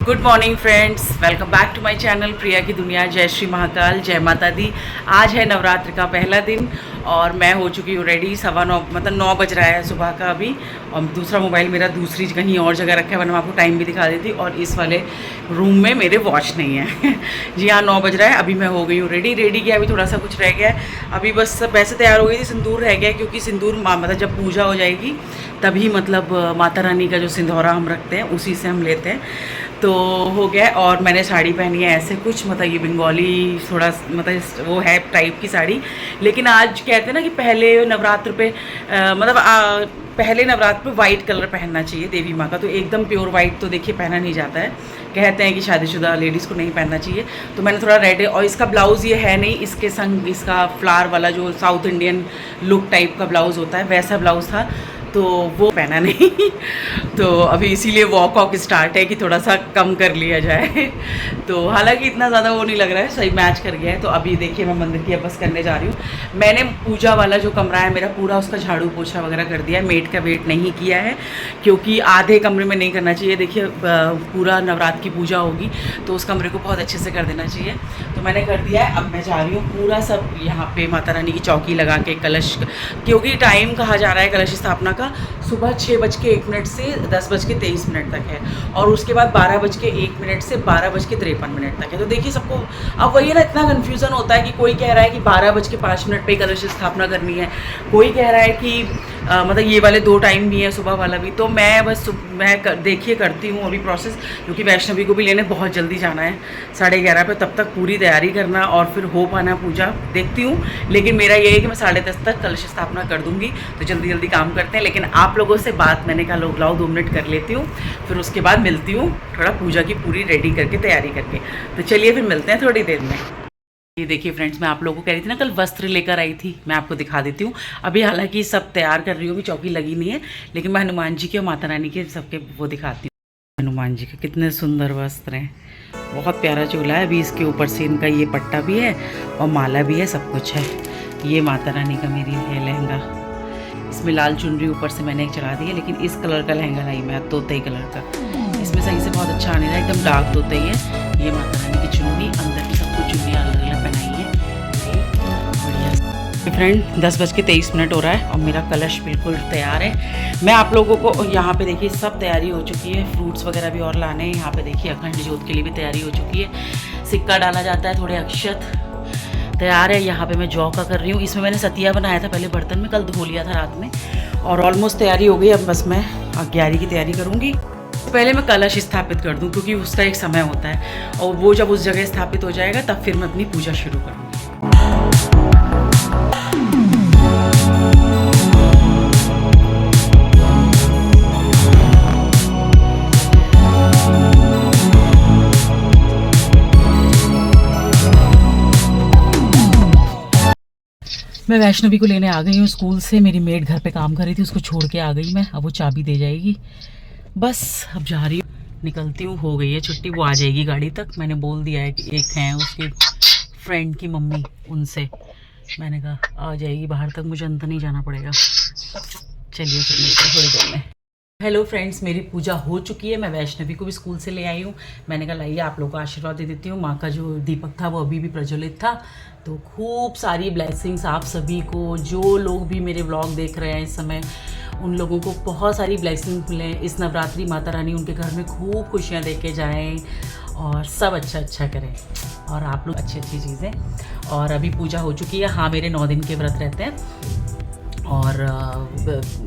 Good morning friends, welcome back to my channel Priya की दुनिया। जय श्री महाकाल, जय माता दी। आज है नवरात्र का पहला दिन और मैं हो चुकी हूँ रेडी। 9:15 मतलब 9 बज रहा है सुबह का अभी। और दूसरा मोबाइल मेरा दूसरी कहीं और जगह रखा है, वरना मैं आपको टाइम भी दिखा देती। और इस वाले रूम में मेरे वॉच नहीं है जी हाँ, 9 बज रहा है। अभी मैं हो गई हूँ रेडी किया, अभी थोड़ा सा कुछ रह गया है। अभी बस वैसे तैयार हो गई थी, सिंदूर रह गया क्योंकि सिंदूर मतलब जब पूजा हो जाएगी तभी मतलब माता रानी का जो सिंदूरा हम रखते हैं उसी से हम लेते हैं। तो हो गया। और मैंने साड़ी पहनी है ऐसे कुछ, मतलब ये बंगाली थोड़ा मतलब वो है टाइप की साड़ी। लेकिन आज कहते हैं ना कि पहले नवरात्र पे पहले नवरात्र पे वाइट कलर पहनना चाहिए देवी माँ का। तो एकदम प्योर वाइट तो देखिए पहना नहीं जाता है, कहते हैं कि शादीशुदा लेडीज़ को नहीं पहनना चाहिए। तो मैंने थोड़ा रेड, और इसका ब्लाउज़ ये है नहीं, इसके संग इसका फ्लावर वाला जो साउथ इंडियन लुक टाइप का ब्लाउज़ होता है वैसा ब्लाउज़ था, तो वो पहना नहीं तो अभी इसीलिए वॉक स्टार्ट है कि थोड़ा सा कम कर लिया जाए तो हालांकि इतना ज़्यादा वो नहीं लग रहा है, सही मैच कर गया है। तो अभी देखिए मैं मंदिर की बस करने जा रही हूँ। मैंने पूजा वाला जो कमरा है मेरा पूरा उसका झाड़ू पोछा वगैरह कर दिया है। मेड का वेट नहीं किया है क्योंकि आधे कमरे में नहीं करना चाहिए। देखिए पूरा नवरात्र की पूजा होगी तो उस कमरे को बहुत अच्छे से कर देना चाहिए, तो मैंने कर दिया है। अब मैं जा रही हूँ पूरा सब यहाँ पे माता रानी की चौकी लगा के कलश, क्योंकि टाइम कहा जा रहा है कलश स्थापना सुबह 6:01 से 10:23 तक है, और उसके बाद 12:01 से 12:53 तक है। तो देखिए सबको अब वही है ना, इतना कन्फ्यूज़न होता है कि कोई कह रहा है कि 12:05 पे कलश स्थापना करनी है, कोई कह रहा है कि मतलब ये वाले 2 टाइम भी है, सुबह वाला भी। तो मैं बस देखिए करती हूँ अभी प्रोसेस, क्योंकि वैष्णवी को भी लेने बहुत जल्दी जाना है 11:30 पे। तब तक पूरी तैयारी करना और फिर हो पाना पूजा देखती हूँ। लेकिन मेरा ये है कि मैं 10:30 तक कलश स्थापना कर दूँगी, तो जल्दी जल्दी काम करते हैं। लेकिन आप लोगों से बात मैंने कहा लोग लाओ 2 मिनट कर लेती हूँ, फिर उसके बाद मिलती हूँ थोड़ा पूजा की पूरी रेडी करके तैयारी करके। तो चलिए फिर मिलते हैं थोड़ी देर में। ये देखिए फ्रेंड्स, मैं आप लोगों को कह रही थी ना कल वस्त्र लेकर आई थी, मैं आपको दिखा देती हूँ। अभी हालांकि सब तैयार कर रही हूँ, अभी चौकी लगी नहीं है, लेकिन मैं हनुमान जी के और माता रानी के सबके वो दिखाती हूँ। हनुमान जी के कितने सुंदर वस्त्र हैं, बहुत प्यारा चोला है। अभी इसके ऊपर से इनका ये पट्टा भी है और माला भी है, सब कुछ है। ये माता रानी का मेरी है लहंगा, इसमें लाल चुनरी ऊपर से मैंने एक चढ़ा दी है, लेकिन इस कलर का लहंगा लाई मैं तोतई कलर का, इसमें सही से बहुत अच्छा आने रहा है, एकदम डार्क तोतई है। ये माता रानी की चुन्नी, अंदर की सबको चुन्नियाँ अलग अलग बनाई है, बढ़िया। फ्रेंड 10:23 हो रहा है और मेरा कलश बिल्कुल तैयार है। मैं आप लोगों को यहाँ पे देखिए सब तैयारी हो चुकी है, फ्रूट्स वगैरह भी और लाने हैं। यहाँ पे देखिए अखंड ज्योत के लिए भी तैयारी हो चुकी है, सिक्का डाला जाता है, थोड़े अक्षत तैयार है। यहाँ पे मैं जौ का कर रही हूँ, इसमें मैंने सतिया बनाया था पहले बर्तन में, कल धो लिया था रात में, और ऑलमोस्ट तैयारी हो गई। अब बस मैं अग्यारी की तैयारी करूँगी। पहले मैं कलश स्थापित कर दूँ क्योंकि उसका एक समय होता है, और वो जब उस जगह स्थापित हो जाएगा तब फिर मैं अपनी पूजा शुरू करूँगी। मैं वैष्णवी को लेने आ गई हूँ स्कूल से। मेरी मेड घर पे काम कर रही थी, उसको छोड़ के आ गई मैं। अब वो चाबी दे जाएगी, बस अब जा रही हूँ, निकलती हूँ। हो गई है छुट्टी, वो आ जाएगी गाड़ी तक। मैंने बोल दिया है कि एक हैं उसके फ्रेंड की मम्मी, उनसे मैंने कहा आ जाएगी बाहर तक, मुझे अंदर नहीं जाना पड़ेगा। चलिए फिर मिलते हैं थोड़ी देर में। हेलो फ्रेंड्स, मेरी पूजा हो चुकी है। मैं वैष्णवी को भी स्कूल से ले आई हूँ। मैंने कहा लाइए आप लोग को आशीर्वाद दे देती हूँ। माँ का जो दीपक था वो अभी भी प्रज्वलित था, तो खूब सारी ब्लेसिंग्स आप सभी को। जो लोग भी मेरे व्लॉग देख रहे हैं इस समय, उन लोगों को बहुत सारी ब्लेसिंग्स मिलें इस नवरात्रि। माता रानी उनके घर में खूब खुशियाँ दे के जाएँ और सब अच्छा करें, और आप लोग अच्छी चीज़ें। और अभी पूजा हो चुकी है। हाँ, मेरे 9 दिन के व्रत रहते हैं, और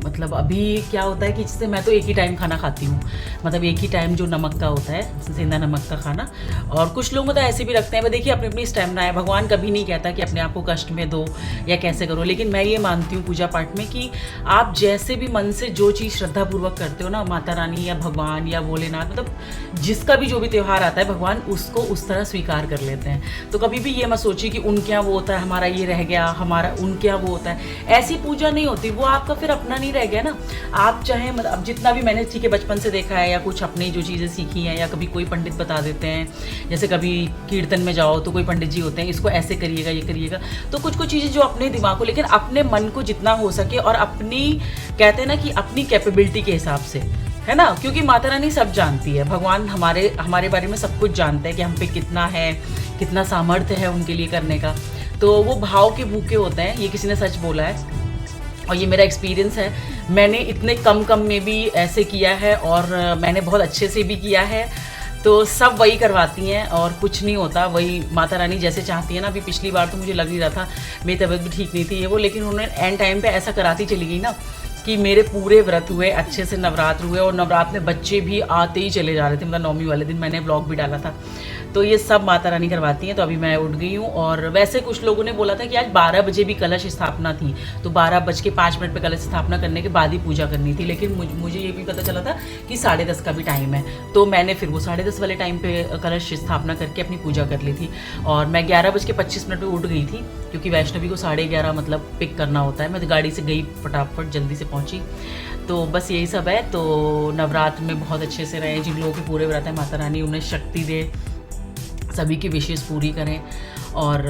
मतलब अभी क्या होता है कि जैसे मैं तो एक ही टाइम खाना खाती हूँ, मतलब एक ही टाइम जो नमक का होता है, जिंदा नमक का खाना। और कुछ लोग मतलब ऐसे भी रखते हैं, पर देखिए अपनी अपनी स्टेमिना है। भगवान कभी नहीं कहता कि अपने आप को कष्ट में दो या कैसे करो, लेकिन मैं ये मानती हूँ पूजा पाठ में कि आप जैसे भी मन से जो चीज़ श्रद्धापूर्वक करते हो ना, माता रानी या भगवान या भोलेनाथ, मतलब जिसका भी जो भी त्यौहार आता है भगवान उसको उस तरह स्वीकार कर लेते हैं। तो कभी भी ये मत सोचिए कि उनके यहाँ वो होता है, हमारा ये रह गया, हमारा उनके यहाँ वो होता है, ऐसी पूजा नहीं होती। वो आपका फिर अपना नहीं रह गया ना। आप चाहे मतलब अब जितना भी मैंने ठीक है बचपन से देखा है, या कुछ अपनी जो चीज़ें सीखी हैं, या कभी कोई पंडित बता देते हैं, जैसे कभी कीर्तन में जाओ तो कोई पंडित जी होते हैं, इसको ऐसे करिएगा, ये करिएगा। तो कुछ कुछ चीज़ें जो अपने दिमाग को, लेकिन अपने मन को जितना हो सके और अपनी कहते हैं ना कि अपनी कैपेबिलिटी के हिसाब से है ना, क्योंकि माता रानी सब जानती है, भगवान हमारे हमारे बारे में सब कुछ जानते हैं कि हम पे कितना है, कितना सामर्थ्य है उनके लिए करने का। तो वो भाव के भूखे होते हैं, ये किसी ने सच बोला है और ये मेरा एक्सपीरियंस है। मैंने इतने कम में भी ऐसे किया है और मैंने बहुत अच्छे से भी किया है। तो सब वही करवाती हैं और कुछ नहीं होता, वही माता रानी जैसे चाहती है ना। अभी पिछली बार तो मुझे लग नहीं रहा था, मेरी तबीयत भी ठीक नहीं थी ये वो, लेकिन उन्होंने एंड टाइम पे ऐसा कराती चली गई ना कि मेरे पूरे व्रत हुए, अच्छे से नवरात्र हुए और नवरात्र में बच्चे भी आते ही चले जा रहे थे। मतलब नौमी वाले दिन मैंने ब्लॉग भी डाला था। तो ये सब माता रानी करवाती हैं। तो अभी मैं उठ गई हूँ और वैसे कुछ लोगों ने बोला था कि आज 12 बजे भी कलश स्थापना थी, तो 12:05 पे कलश स्थापना करने के बाद ही पूजा करनी थी। लेकिन मुझे ये भी पता चला था कि 10:30 का भी टाइम है, तो मैंने फिर वो 10:30 वाले टाइम पे कलश स्थापना करके अपनी पूजा कर ली थी। और मैं 11:25 पे उठ गई थी, क्योंकि वैष्णवी को 11:30 मतलब पिक करना होता है। मैं तो गाड़ी से गई, फटाफट जल्दी से पहुँची। तो बस यही सब है। तो नवरात्र में बहुत अच्छे से रहें। जिन लोगों के पूरे व्रत है, माता रानी उन्हें शक्ति दे, सभी की विशेष पूरी करें। और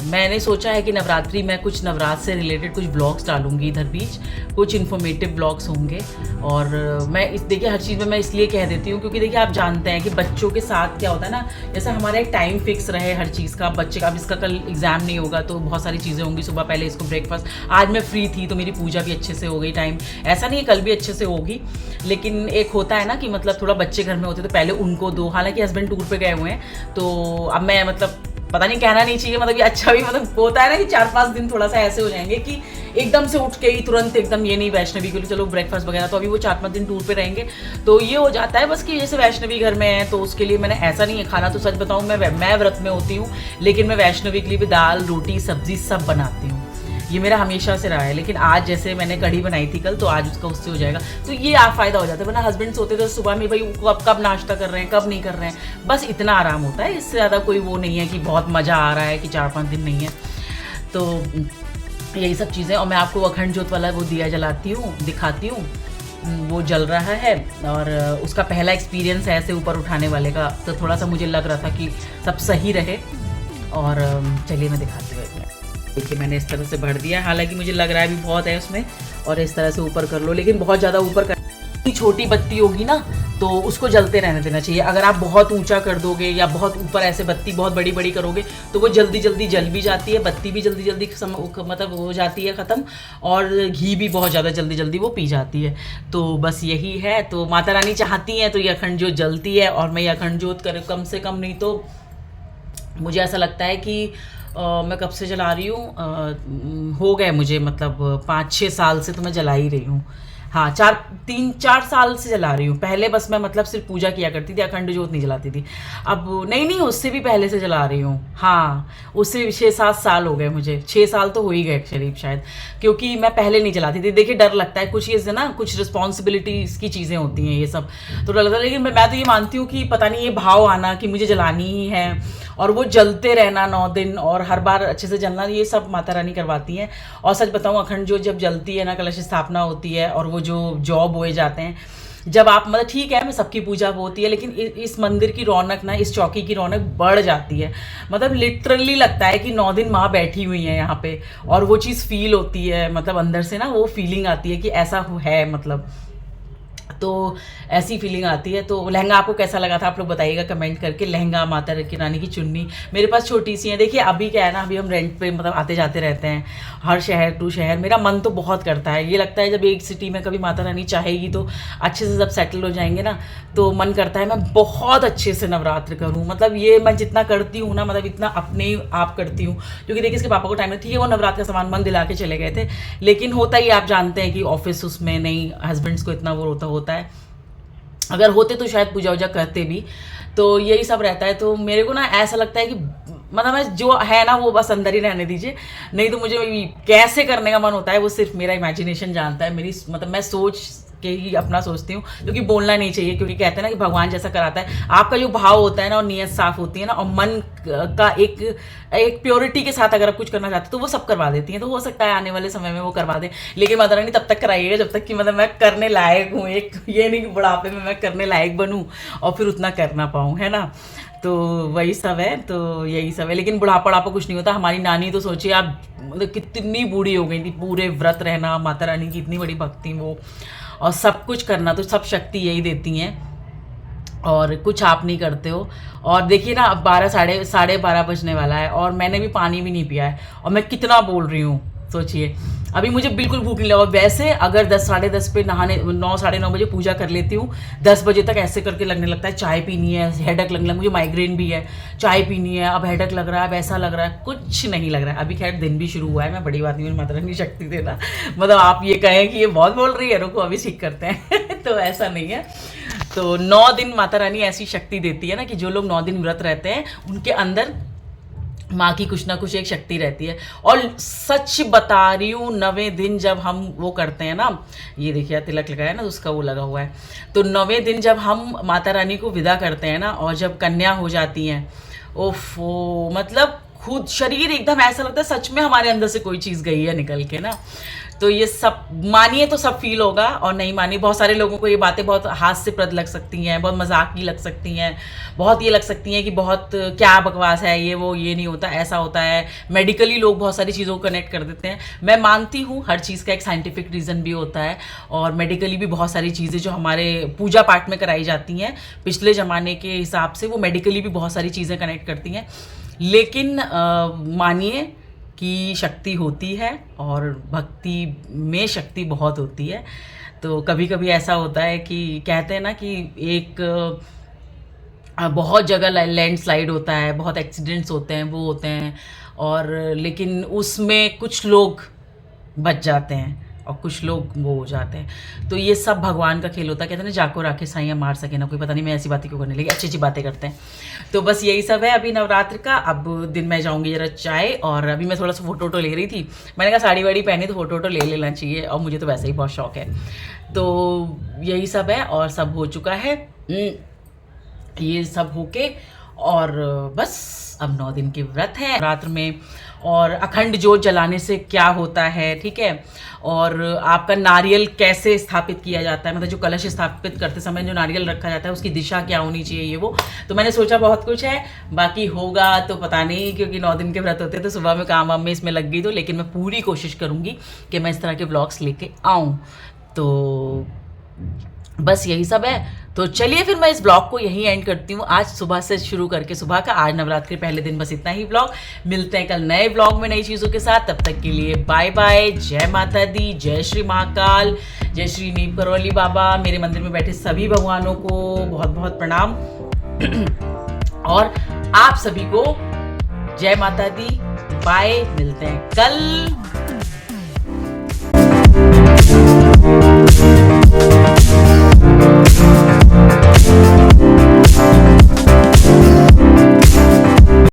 मैंने सोचा है कि नवरात्रि में कुछ नवरात्र से रिलेटेड कुछ ब्लॉग्स डालूंगी इधर बीच, कुछ इन्फॉर्मेटिव ब्लॉग्स होंगे। और मैं देखिए हर चीज़ में मैं इसलिए कह देती हूँ क्योंकि देखिए आप जानते हैं कि बच्चों के साथ क्या होता है ना, जैसे हमारा एक टाइम फिक्स रहे हर चीज़ का। बच्चे का अब इसका कल एग्ज़ाम नहीं होगा तो बहुत सारी चीज़ें होंगी, सुबह पहले इसको ब्रेकफास्ट, आज मैं फ्री थी तो मेरी पूजा भी अच्छे से हो गई टाइम, ऐसा नहीं है कल भी अच्छे से होगी। लेकिन एक होता है ना कि मतलब थोड़ा बच्चे घर में होते तो पहले उनको दो। हालांकि हस्बैंड टूर पे गए हुए हैं तो अब मैं मतलब पता नहीं, कहना नहीं चाहिए, मतलब ये अच्छा भी मतलब होता है ना कि 4-5 दिन थोड़ा सा ऐसे हो जाएंगे कि एकदम से उठ के ही तुरंत एकदम ये नहीं वैष्णवी के लिए चलो ब्रेकफास्ट वगैरह। तो अभी वो 4-5 दिन टूर पे रहेंगे तो ये हो जाता है बस कि जैसे वैष्णवी घर में है तो उसके लिए मैंने ऐसा नहीं है खाना। तो सच बताऊँ मैं व्रत में होती हूँ, लेकिन मैं वैष्णवी के लिए भी दाल रोटी सब्जी सब बनाती हूँ। ये मेरा हमेशा से रहा है। लेकिन आज जैसे मैंने कढ़ी बनाई थी कल, तो आज उसका उससे हो जाएगा। तो ये आप फ़ायदा हो जाता है, वरना हस्बैंड सोते तो सुबह में भाई कब नाश्ता कर रहे हैं कब नहीं कर रहे हैं, बस इतना आराम होता है। इससे ज़्यादा कोई वो नहीं है कि बहुत मज़ा आ रहा है कि 4-5 दिन नहीं है। तो यही सब चीज़ें। और मैं आपको अखंड ज्योत वाला वो दिया जलाती हूँ, दिखाती हूँ, वो जल रहा है। और उसका पहला एक्सपीरियंस है ऐसे ऊपर उठाने वाले का, तो थोड़ा सा मुझे लग रहा था कि सब सही रहे। और चलिए मैं दिखाती हूँ। देखिए मैंने इस तरह से भर दिया, हालांकि मुझे लग रहा है अभी बहुत है उसमें, और इस तरह से ऊपर कर लो। लेकिन बहुत ज़्यादा ऊपर कर, छोटी बत्ती होगी ना तो उसको जलते रहने देना चाहिए। अगर आप बहुत ऊंचा कर दोगे या बहुत ऊपर ऐसे बत्ती बहुत बड़ी बड़ी करोगे तो वो जल्दी जल्दी जल भी जाती है, बत्ती भी जल्दी जल्दी मतलब हो जाती है ख़त्म, और घी भी बहुत ज़्यादा जल्दी जल्दी वो पी जाती है। तो बस यही है। तो माता रानी चाहती हैं तो ये अखंड ज्योत जलती है। और मैं ये अखंड ज्योत कम से कम नहीं तो मुझे ऐसा लगता है कि मैं कब से जला रही हूँ, हो गए मुझे मतलब 5-6 साल से तो मैं जला ही रही हूँ। हाँ 3-4 साल से जला रही हूँ। पहले बस मैं मतलब सिर्फ पूजा किया करती थी, अखंड ज्योत नहीं जलाती थी। अब नहीं उससे भी पहले से जला रही हूँ। हाँ उससे 6-7 साल हो गए मुझे, 6 साल तो हो ही गए करीब शायद, क्योंकि मैं पहले नहीं जलाती थी। देखिए डर लगता है कुछ ये ना, कुछ रिस्पॉन्सिबिलिटीज की चीज़ें होती हैं, ये सब तो डर लगता है। लेकिन मैं तो ये मानती हूँ कि पता नहीं ये भाव आना कि मुझे जलानी ही है और वो जलते रहना 9 दिन और हर बार अच्छे से जलना, ये सब माता रानी करवाती हैं। और सच बताऊँ अखंड ज्योत जब जलती है ना, कलश स्थापना होती है और वो जो जॉब बोए जाते हैं, जब आप मतलब ठीक है मैं सबकी पूजा होती है, लेकिन इस मंदिर की रौनक ना, इस चौकी की रौनक बढ़ जाती है। मतलब लिटरली लगता है कि 9 दिन माँ बैठी हुई है यहाँ पे, और वो चीज़ फील होती है, मतलब अंदर से ना वो फीलिंग आती है कि ऐसा है, मतलब तो ऐसी फीलिंग आती है। तो लहंगा आपको कैसा लगा था आप लोग बताइएगा कमेंट करके। लहंगा, माता रानी की चुन्नी मेरे पास छोटी सी है। देखिए अभी क्या है ना, अभी हम रेंट पे मतलब आते जाते रहते हैं हर शहर टू शहर। मेरा मन तो बहुत करता है, ये लगता है जब एक सिटी में कभी माता रानी चाहेगी तो अच्छे से जब सेटल हो जाएंगे ना, तो मन करता है मैं बहुत अच्छे से नवरात्र करूँ। मतलब ये मैं जितना करती हूँ ना, मतलब इतना अपने आप करती हूँ, क्योंकि देखिए इसके पापा को टाइम में थी, वो नवरात्र का सामान मन दिला के चले गए थे। लेकिन होता ही आप जानते हैं कि ऑफिस उसमें नहीं, हस्बैंड्स को इतना वो होता है, अगर होते तो शायद पूजा वूजा करते भी। तो यही सब रहता है। तो मेरे को ना ऐसा लगता है कि मतलब मैं जो है ना वो बस अंदर ही रहने दीजिए, नहीं तो मुझे कैसे करने का मन होता है वो सिर्फ मेरा इमेजिनेशन जानता है। मेरी मतलब मैं सोच के ही अपना सोचती हूँ, क्योंकि बोलना नहीं चाहिए, क्योंकि कहते हैं ना कि भगवान जैसा कराता है। आपका जो भाव होता है ना और नीयत साफ होती है ना, और मन का एक प्योरिटी के साथ अगर आप कुछ करना चाहते हो तो वो सब करवा देती हैं। तो हो सकता है आने वाले समय में वो करवा दें, लेकिन माता रानी तब तक कराइएगा जब तक कि मतलब मैं करने लायक हूँ। एक ये नहीं कि बुढ़ापे में मैं करने लायक बनूँ और फिर उतना कर ना पाऊँ, है ना। तो वही सब है, तो यही सब है। लेकिन बुढ़ापा कुछ नहीं होता। हमारी नानी तो सोचिए आप, मतलब कितनी बूढ़ी हो गई थी, पूरे व्रत रहना, माता रानी की इतनी बड़ी भक्ति वो, और सब कुछ करना तो सब शक्ति यही देती हैं, और कुछ आप नहीं करते हो। और देखिए ना, अब 12 साढ़े 12 बजने वाला है और मैंने भी पानी भी नहीं पिया है, और मैं कितना बोल रही हूँ, सोचिए। अभी मुझे बिल्कुल भूख नहीं लगा। और वैसे अगर 10 साढ़े 10 पे नहाने 9 साढ़े 9 बजे पूजा कर लेती हूँ, 10 बजे तक ऐसे करके लगने लगता है चाय पीनी है, हेडक लगने लगा, मुझे माइग्रेन भी है, चाय पीनी है, अब हेडक लग रहा है, वैसा लग रहा है, कुछ नहीं लग रहा है। अभी खैर दिन भी शुरू हुआ है, मैं बड़ी बात नहीं, मेरी माता रानी शक्ति देना, मतलब आप ये कहें कि ये बहुत बोल रही है, रुको अभी ठीक करते हैं तो ऐसा नहीं है। तो 9 दिन माता रानी ऐसी शक्ति देती है ना कि जो लोग 9 दिन व्रत रहते हैं उनके अंदर माँ की कुछ ना कुछ एक शक्ति रहती है। और सच बता रही हूँ, 9वें दिन जब हम वो करते हैं ना, ये देखिए तिलक लगाया ना, तो उसका वो लगा हुआ है, तो 9वें दिन जब हम माता रानी को विदा करते हैं ना, और जब कन्या हो जाती हैं, ओफो, मतलब खुद शरीर एकदम ऐसा लगता है सच में हमारे अंदर से कोई चीज़ गई है निकल के ना। तो ये सब मानिए तो सब फील होगा, और नहीं मानिए, बहुत सारे लोगों को ये बातें बहुत हास्यप्रद लग सकती हैं, बहुत मजाक की लग सकती हैं, बहुत ये लग सकती हैं कि बहुत क्या बकवास है ये, वो ये नहीं होता, ऐसा होता है। मेडिकली लोग बहुत सारी चीज़ों को कनेक्ट कर देते हैं। मैं मानती हूँ हर चीज़ का एक साइंटिफिक रीज़न भी होता है, और मेडिकली भी बहुत सारी चीज़ें जो हमारे पूजा पाठ में कराई जाती हैं पिछले ज़माने के हिसाब से, वो मेडिकली भी बहुत सारी चीज़ें कनेक्ट करती हैं। लेकिन मानिए की शक्ति होती है, और भक्ति में शक्ति बहुत होती है। तो कभी कभी ऐसा होता है कि कहते हैं ना कि एक बहुत जगह लैंडस्लाइड होता है, बहुत एक्सीडेंट्स होते हैं, वो होते हैं, और लेकिन उसमें कुछ लोग बच जाते हैं और कुछ लोग वो हो जाते हैं। तो ये सब भगवान का खेल होता है। कहते हैं ना, जाको राखे साइयाँ मार सके ना कोई। पता नहीं मैं ऐसी बातें क्यों करने लगी, अच्छी अच्छी बातें करते हैं। तो बस यही सब है अभी नवरात्र का। अब दिन में जाऊंगी जरा चाय, और अभी मैं थोड़ा सा फोटो वोटो ले रही थी, मैंने कहा साड़ी वाड़ी पहनी तो फोटो वोटो ले लेना चाहिए, और मुझे तो वैसे ही बहुत शौक है। तो यही सब है, और सब हो चुका है, ये सब होके, और बस अब 9 दिन के व्रत है रात्र में। और अखंड ज्योत जलाने से क्या होता है, ठीक है, और आपका नारियल कैसे स्थापित किया जाता है, मतलब जो कलश स्थापित करते समय जो नारियल रखा जाता है उसकी दिशा क्या होनी चाहिए, ये वो। तो मैंने सोचा बहुत कुछ है, बाकी होगा तो पता नहीं, क्योंकि 9 दिन के व्रत होते हैं तो सुबह में काम वाम में इसमें लग गई, तो लेकिन मैं पूरी कोशिश करूँगी कि मैं इस तरह के ब्लॉग्स लेके आऊँ। तो बस यही सब है। तो चलिए फिर मैं इस ब्लॉग को यहीं एंड करती हूँ, आज सुबह से शुरू करके सुबह का, आज नवरात्रि के पहले दिन बस इतना ही ब्लॉग। मिलते हैं कल नए ब्लॉग में नई चीज़ों के साथ, तब तक के लिए बाय बाय। जय माता दी, जय श्री महाकाल, जय श्री नीम करौली बाबा। मेरे मंदिर में बैठे सभी भगवानों को बहुत बहुत प्रणाम, और आप सभी को जय माता दी। बाय, मिलते हैं कल।